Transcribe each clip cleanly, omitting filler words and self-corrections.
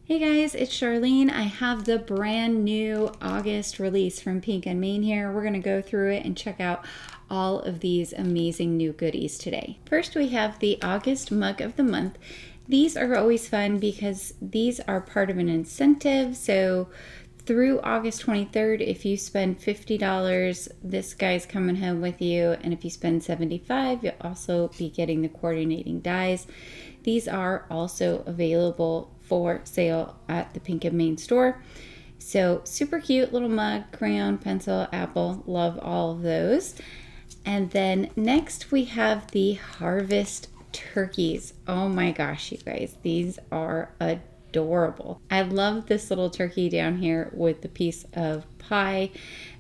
Hey guys, it's Charlene. I have the brand new August release from Pink and Main here. We're going to go through it and check out all of these amazing new goodies today. First, we have the August Mug of the Month. These are always fun because these are part of an incentive. So through August 23rd, if you spend $50, this guy's coming home with you. And if you spend $75, you'll also be getting the coordinating dies. These are also available for sale at the Pink and Main store. So super cute little mug, crayon, pencil, apple. Love all of those. And then next we have the Harvest turkeys. Oh my gosh, you guys, these are adorable. I love this little turkey down here with the piece of pie.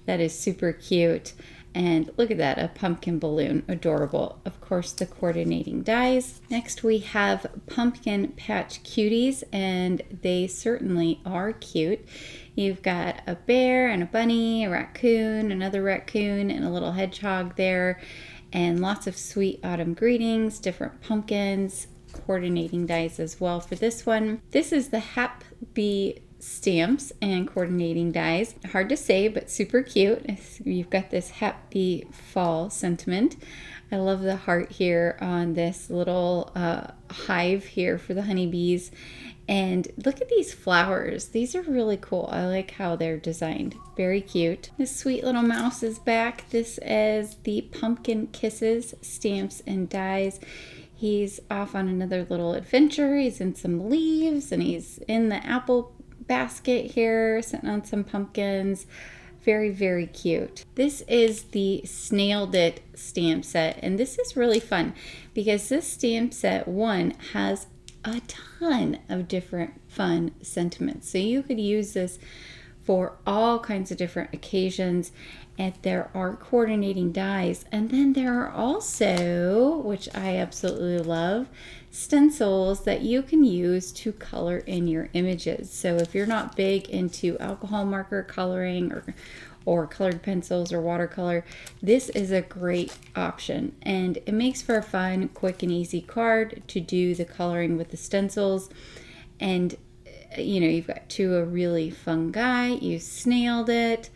That is super cute. And look at that, a pumpkin balloon, adorable. Of course, the coordinating dies. Next we have Pumpkin Patch Cuties, and they certainly are cute. You've got a bear and a bunny, a raccoon, another raccoon, and a little hedgehog there, and lots of sweet autumn greetings, different pumpkins, coordinating dies as well for this one. This is the Hap-Bee stamps and coordinating dies. Hard to say, but super cute. You've got this Hap-Bee fall sentiment. I love the heart here on this little hive here for the honeybees. And look at these flowers. These are really cool. I like how they're designed. Very cute. This sweet little mouse is back. This is the Pumpkin Kisses stamps and dies. He's off on another little adventure. He's in some leaves and he's in the apple basket here, sitting on some pumpkins. Very, very cute. This is the Snailed It stamp set, and this is really fun because this stamp set one has a ton of different fun sentiments. So you could use this for all kinds of different occasions, and there are coordinating dies, and then there are also, which I absolutely love, stencils that you can use to color in your images. So if you're not big into alcohol marker coloring or colored pencils or watercolor, this is a great option, and it makes for a fun, quick, and easy card to do the coloring with the stencils. And you know, you've got to a really fun guy, you snailed it,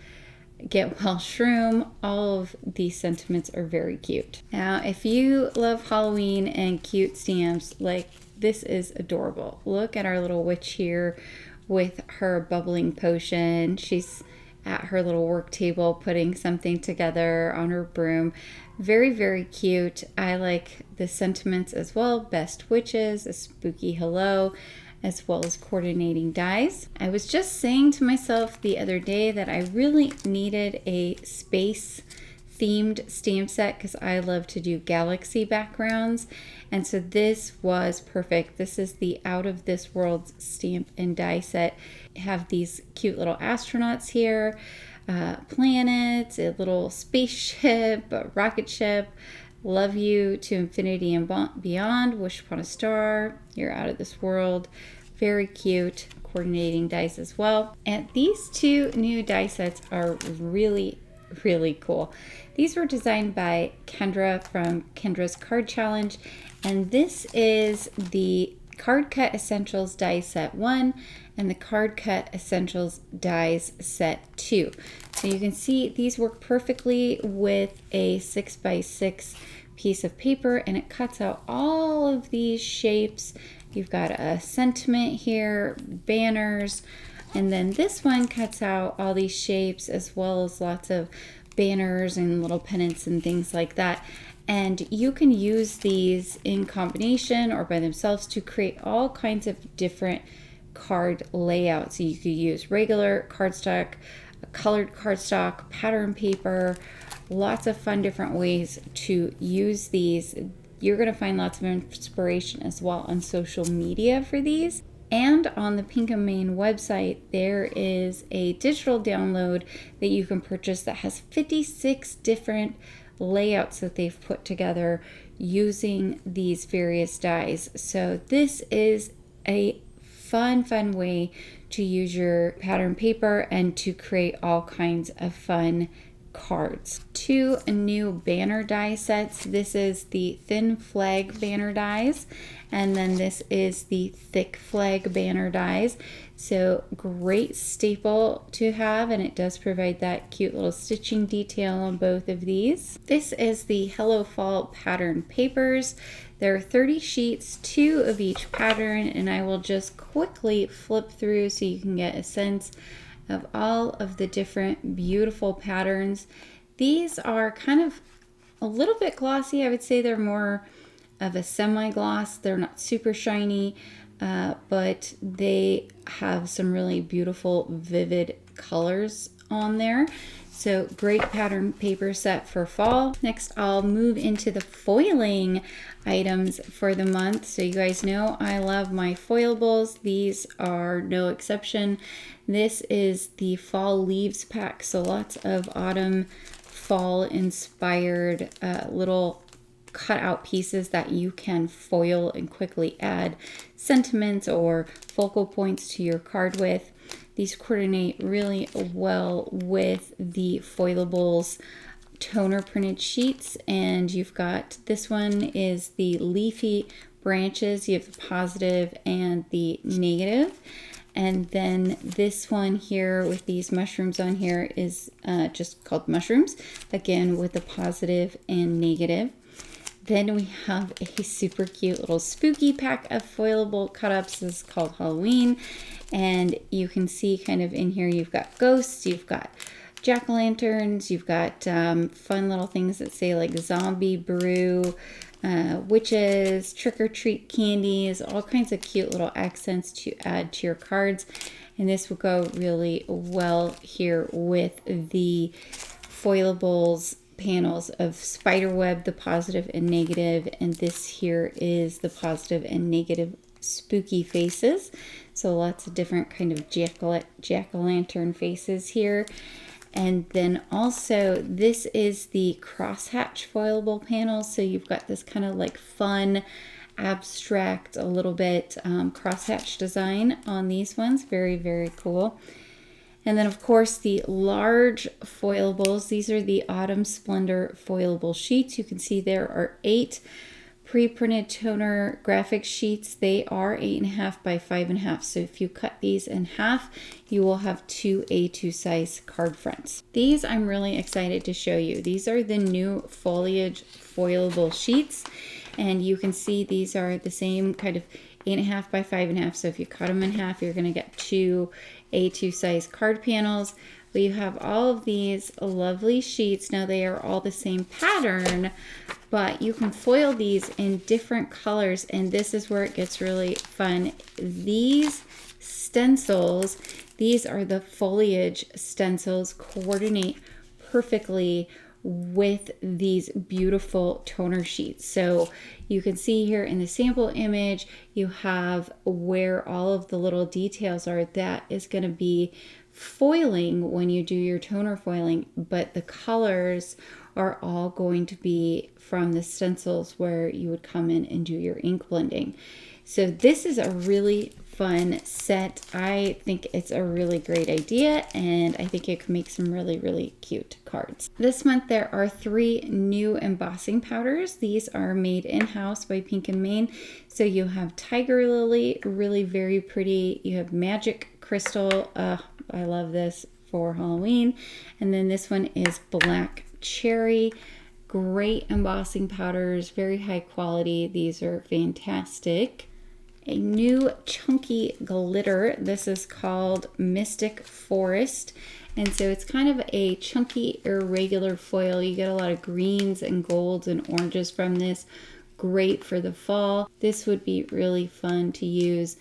get well shroom. All of these sentiments are very cute. Now, if you love Halloween and cute stamps, like this is adorable. Look at our little witch here with her bubbling potion. She's at her little work table putting something together on her broom. Very, very cute. I like the sentiments as well. Best witches, a spooky hello, as well as coordinating dies. I was just saying to myself the other day that I really needed a space themed stamp set because I love to do galaxy backgrounds, and so this was perfect. This is the Out of This World stamp and die set. You have these cute little astronauts here, planets, a little spaceship, a rocket ship. Love you to infinity and beyond. Wish upon a star. You're out of this world. Very cute. Coordinating dice as well. And these two new die sets are really, really cool. These were designed by Kendra from Kendra's Card Challenge. And this is the Card Cut Essentials Die Set 1 and the Card Cut Essentials Dies Set 2. So you can see these work perfectly with a 6x6 piece of paper, and it cuts out all of these shapes. You've got a sentiment here, banners, and then this one cuts out all these shapes as well as lots of banners and little pennants and things like that. And you can use these in combination or by themselves to create all kinds of different card layouts. So you could use regular cardstock, colored cardstock, pattern paper, lots of fun different ways to use these. You're going to find lots of inspiration as well on social media for these. And on the Pink and Main website, there is a digital download that you can purchase that has 56 different layouts that they've put together using these various dies. So this is a fun way to use your pattern paper and to create all kinds of fun cards. Two new banner die sets. This is the thin flag banner dies, and then this is the thick flag banner dies. So great staple to have, and it does provide that cute little stitching detail on both of these. This is the Hello Fall pattern papers. There are 30 sheets, 2 of each pattern, and I will just quickly flip through so you can get a sense of all of the different beautiful patterns. These are kind of a little bit glossy. I would say they're more of a semi-gloss. They're not super shiny, but they have some really beautiful, vivid colors on there. So great pattern paper set for fall. Next, I'll move into the foiling items for the month. So you guys know I love my foilables. These are no exception. This is the fall leaves pack. So lots of autumn, fall inspired little cutout pieces that you can foil and quickly add sentiments or focal points to your card with. These coordinate really well with the Foilables toner printed sheets, and you've got, this one is the leafy branches. You have the positive and the negative. And then this one here with these mushrooms on here is just called mushrooms, again with the positive and negative. Then we have a super cute little spooky pack of Foilable Cut Ups. This is called Halloween. And you can see kind of in here, you've got ghosts, you've got jack-o'-lanterns, you've got fun little things that say like zombie brew, witches, trick-or-treat candies, all kinds of cute little accents to add to your cards. And this will go really well here with the Foilables panels of spiderweb, the positive and negative, and this here is the positive and negative spooky faces. So lots of different kind of jack-o'-lantern faces here. And then also this is the crosshatch foilable panel. So you've got this kind of like fun, abstract, a little bit crosshatch design on these ones. Very, very cool. And then of course the large foilables. These are the Autumn Splendor foilable sheets. You can see there are 8 pre-printed toner graphic sheets. They are 8.5 by 5.5. So if you cut these in half, you will have 2 A2 size card fronts. These I'm really excited to show you. These are the new Foliage foilable sheets. And you can see these are the same kind of 8.5 by 5.5. So if you cut them in half, you're gonna get 2 A2 size card panels. But you have all of these lovely sheets. Now they are all the same pattern, but you can foil these in different colors, and this is where it gets really fun. These stencils, these are the Foliage stencils, coordinate perfectly with these beautiful toner sheets. So you can see here in the sample image, you have where all of the little details are. That is going to be foiling when you do your toner foiling, but the colors are all going to be from the stencils where you would come in and do your ink blending. So this is a really fun set. I think it's a really great idea, and I think it can make some really, really cute cards. This month there are 3 new embossing powders. These are made in-house by Pink and Main. So you have Tiger Lily, really very pretty. You have Magic Crystal. I love this for Halloween. And then this one is Black Cherry. Great embossing powders, very high quality. These are fantastic. A new chunky glitter. This is called Mystic Forest. And so it's kind of a chunky, irregular foil. You get a lot of greens and golds and oranges from this. Great for the fall. This would be really fun to use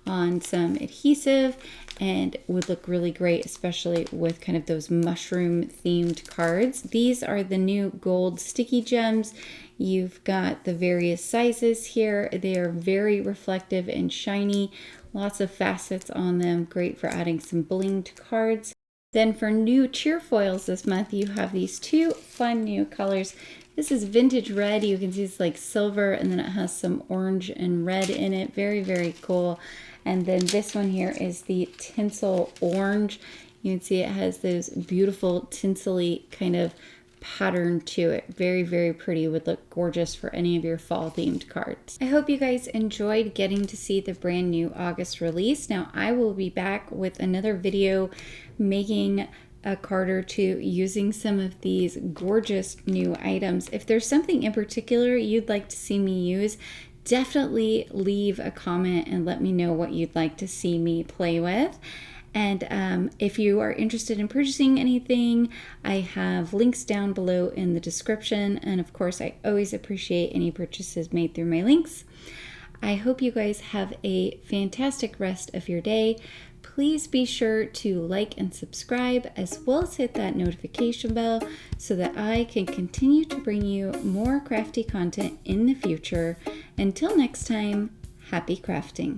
on some adhesive and would look really great, especially with kind of those mushroom themed cards. These are the new gold sticky gems. You've got the various sizes here. They are very reflective and shiny. Lots of facets on them. Great for adding some bling to cards. Then for new cheer foils this month, you have these 2 fun new colors. This is Vintage Red. You can see it's like silver, and then it has some orange and red in it. Very, very cool. And then this one here is the Tinsel Orange. You can see it has those beautiful tinsely kind of pattern to it. Very, very pretty. Would look gorgeous for any of your fall themed cards. I hope you guys enjoyed getting to see the brand new August release. Now I will be back with another video making a card or two using some of these gorgeous new items. If there's something in particular you'd like to see me use, definitely leave a comment and let me know what you'd like to see me play with. And if you are interested in purchasing anything, I have links down below in the description. And of course, I always appreciate any purchases made through my links. I hope you guys have a fantastic rest of your day. Please be sure to like and subscribe, as well as hit that notification bell so that I can continue to bring you more crafty content in the future. Until next time, happy crafting.